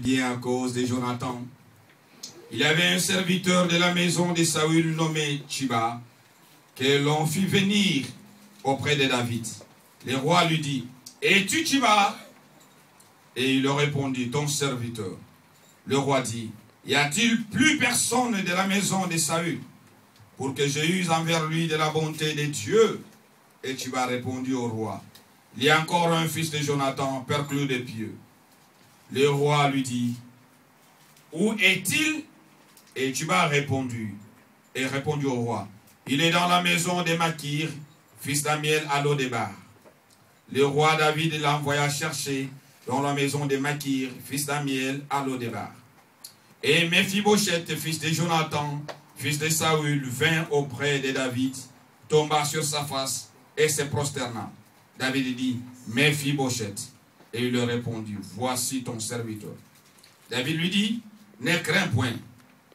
bien à cause de Jonathan. Il y avait un serviteur de la maison de Saül nommé Tchiba, que l'on fit venir auprès de David. Le roi lui dit, es-tu Tchiba? Et il leur répondit, ton serviteur. Le roi dit, y a-t-il plus personne de la maison de Saül pour que je use envers lui de la bonté de Dieu? Et Tchiba répondit au roi, il y a encore un fils de Jonathan, perclus de pieux. Le roi lui dit, où est-il? Et Tchiba répondit au roi, il est dans la maison de Makir, fils d'Amiel à Lodébar. Le roi David l'envoya chercher dans la maison de Makir, fils d'Amiel à Lodébar. Et Mephibosheth, fils de Jonathan, fils de Saül, vint auprès de David, tomba sur sa face et se prosterna. David dit, Mephibosheth. Et il lui répondit, voici ton serviteur. David lui dit, ne crains point,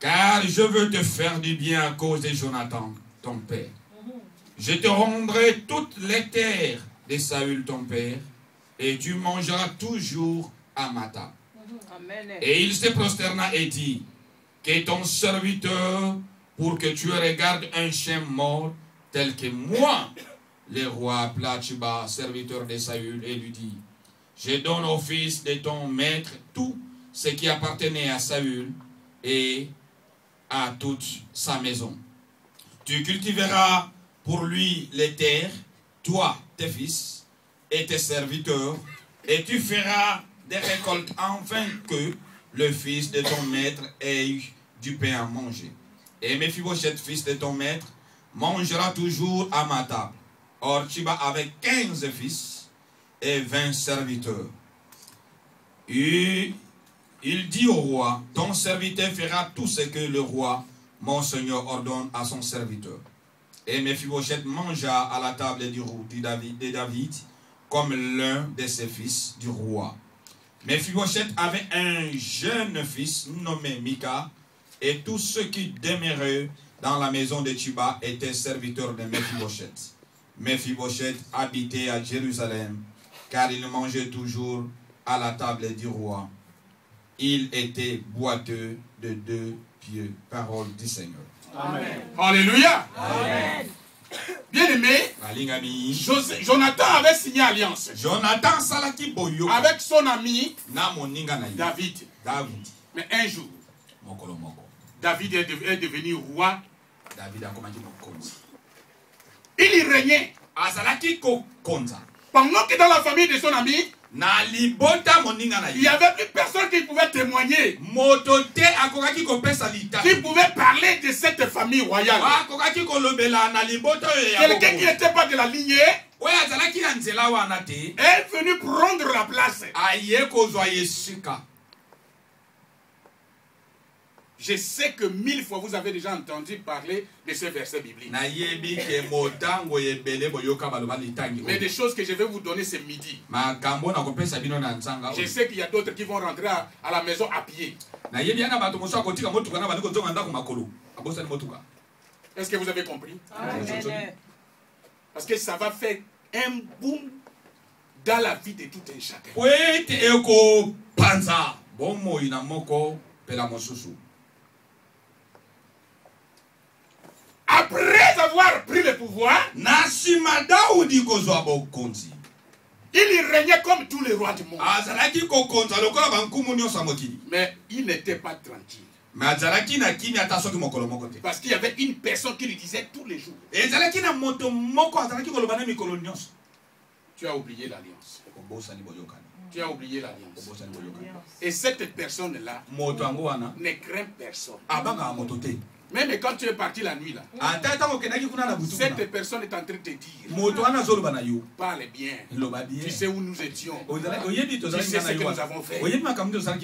car je veux te faire du bien à cause de Jonathan, ton père. Je te rendrai toutes les terres de Saül, ton père, et tu mangeras toujours à ma table. Amen. Et il se prosterna et dit, que ton serviteur, pour que tu regardes un chien mort, tel que moi. Le roi appela Tchiba, serviteur de Saül, et lui dit, je donne au fils de ton maître tout ce qui appartenait à Saül et à toute sa maison. Tu cultiveras pour lui les terres, toi, tes fils et tes serviteurs, et tu feras des récoltes afin que le fils de ton maître ait du pain à manger. Et Mephibosheth, fils de ton maître, mangera toujours à ma table. Or, Tchiba avait 15 fils et 20 serviteurs. Et il dit au roi, ton serviteur fera tout ce que le roi, mon seigneur, ordonne à son serviteur. Et Mephibosheth mangea à la table de David comme l'un de ses fils du roi. Mephibosheth avait un jeune fils nommé Mika, et tous ceux qui demeuraient dans la maison de Tchiba étaient serviteurs de Mephibosheth. Mephibosheth habitait à Jérusalem, car il mangeait toujours à la table du roi. Il était boiteux de 2 pieds. Parole du Seigneur. Amen. Alléluia. Amen. Bien-aimé, Jonathan avait signé alliance avec son ami David. Mais un jour, David est devenu roi. Il y régnait. Pendant que dans la famille de son ami, il n'y avait plus personne qui pouvait témoigner, qui pouvait parler de cette famille royale. Quelqu'un qui n'était pas de la lignée est venu prendre la place. Je sais que 1000 fois vous avez déjà entendu parler de ce verset biblique. Mais des choses que je vais vous donner ce midi. Je sais qu'il y a d'autres qui vont rentrer à la maison à pied. Est-ce que vous avez compris? Amen. Parce que ça va faire un boom dans la vie de tout un chacun. Après avoir pris le pouvoir, il régnait comme tous les rois du monde. Mais il n'était pas tranquille. Parce qu'il y avait une personne qui lui disait tous les jours, tu as oublié l'alliance. Tu as oublié l'alliance. Et cette personne-là ne craint personne. Même quand tu es parti la nuit là, cette personne est en train de te dire, parle bien, tu sais où nous étions, tu sais ce que nous avons fait.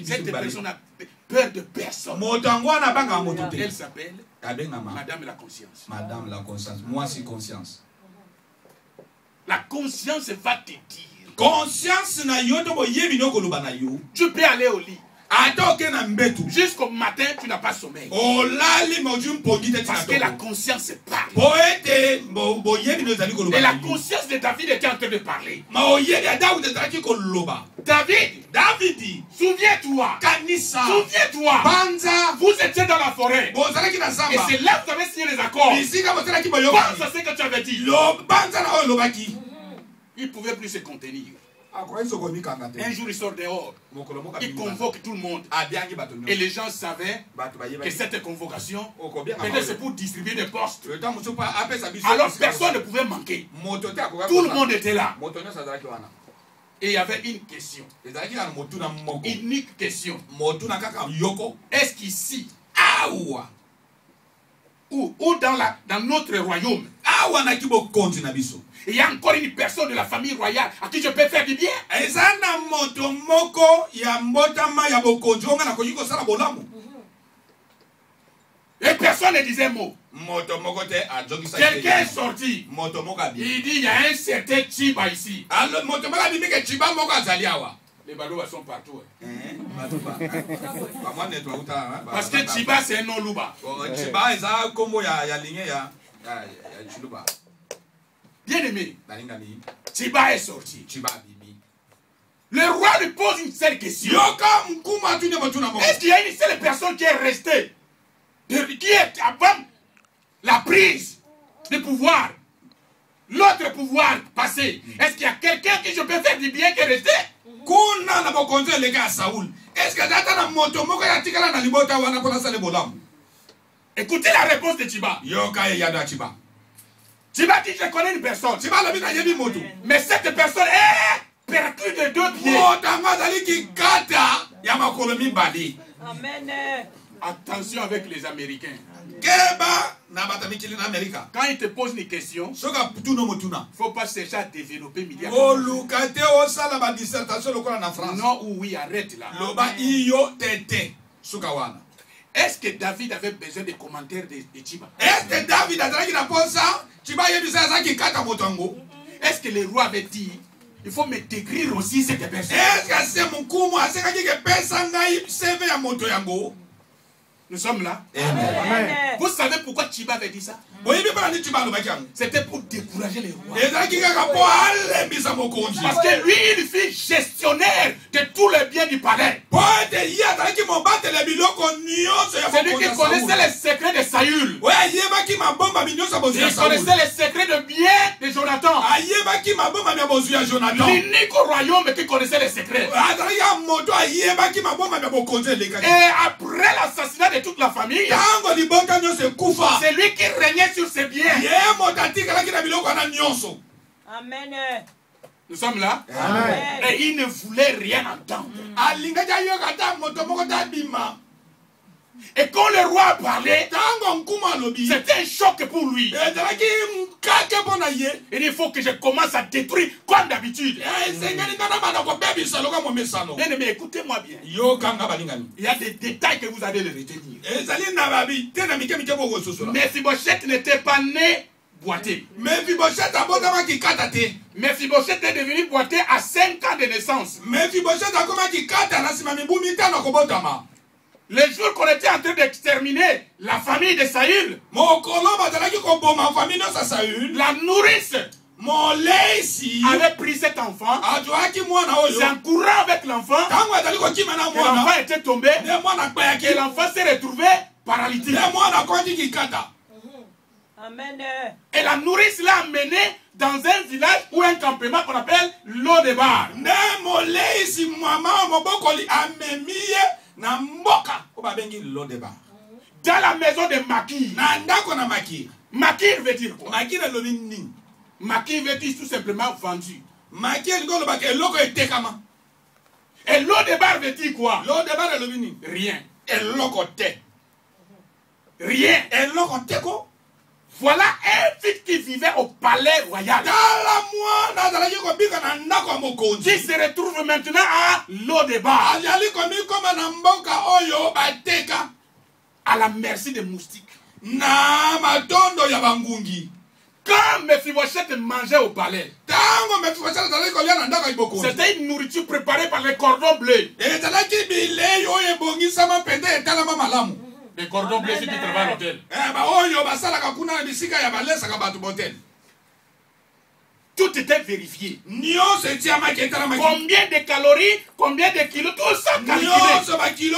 Cette personne a peur de personne. Elle s'appelle Madame la conscience. Madame la conscience, moi c'est conscience. La conscience va te dire, conscience na yo to boyebi no koloba na yo. Tu peux aller au lit. Jusqu'au matin, tu n'as pas sommeil. Parce que la conscience parle. Et la conscience de David était en train de parler. David, souviens-toi. Souviens-toi. Vous étiez dans la forêt. Et c'est là que vous avez signé les accords. Pense à ce que tu avais dit. Il ne pouvait plus se contenir. Un jour, il sort dehors. Il convoque tout le monde. Et les gens savaient que cette convocation, peut-être c'est pour distribuer des postes. Alors personne ne pouvait manquer. Tout le monde était là. Et il y avait une question. Une unique question. Est-ce qu'ici, ou dans notre royaume, il y a encore une personne de la famille royale à qui je peux faire du bien? Et personne ne disait mot. Quelqu'un est sorti. Il dit il y a un certain Chiba ici. Les Balouba sont partout. Parce que Chiba c'est un nom Louba. Bien aimé, Chiba est sorti. Le roi lui pose une seule question. Est-ce qu'il y a une seule personne qui est restée, qui est avant la prise de pouvoir, l'autre pouvoir passé? Est-ce qu'il y a quelqu'un qui je peux faire du bien qui est resté? Écoutez la réponse de Chiba. Chiba dit je connais une personne. Mais cette personne est perclue de 2 pieds. Amen. Attention avec les Américains. Quand ils te posent une question, il ne faut pas chercher à développer non ou oui, arrête là. Est-ce que David avait besoin des commentaires de Chiba? Est-ce que David a dit ça? Est-ce que le roi avait dit il faut me décrire aussi cette personne? Nous sommes là. Amen. Vous savez pourquoi Chiba avait dit ça? C'était pour décourager les rois. Parce que lui, il fut gestionnaire de tous les biens du palais. C'est lui qui connaissait les secrets de Saül. Il connaissait les secrets de biens de Jonathan. L'unique au royaume qui connaissait les secrets. Et après l'assassinat de toute la famille, c'est lui qui régnait sur ses biens. Amen. Nous sommes là. Amen. Et il ne voulait rien entendre. Et quand le roi a parlé, c'était un choc pour lui. Et il faut que je commence à détruire comme d'habitude. Mais écoutez-moi bien. Il y a des détails que vous allez les retenir. Mephibosheth n'était pas né boité. Mephibosheth est devenu boité à 5 ans de naissance. Le jour qu'on était en train d'exterminer la famille de Saül, la nourrice avait pris cet enfant. C'est en courant avec l'enfant que l'enfant était tombé et l'enfant s'est retrouvé paralytique. Amen. Et la nourrice l'a amené dans un village ou un campement qu'on appelle Lo-Debar. Dans la maison de Makir. Makir veut dire quoi? Makir veut dire tout simplement vendu. Et Lo-Debar veut dire quoi? Rien. Rien. Voilà un fils qui vivait au palais royal, qui se retrouve maintenant à Lo-Debar, à la merci des moustiques. Quand Mephibosheth mangeait au palais, c'était une nourriture préparée par les cordons bleus. Les cordons bleus, c'est qui travaillent à l'hôtel. Tout était vérifié. Combien de calories, combien de kilos, tout ça calculé.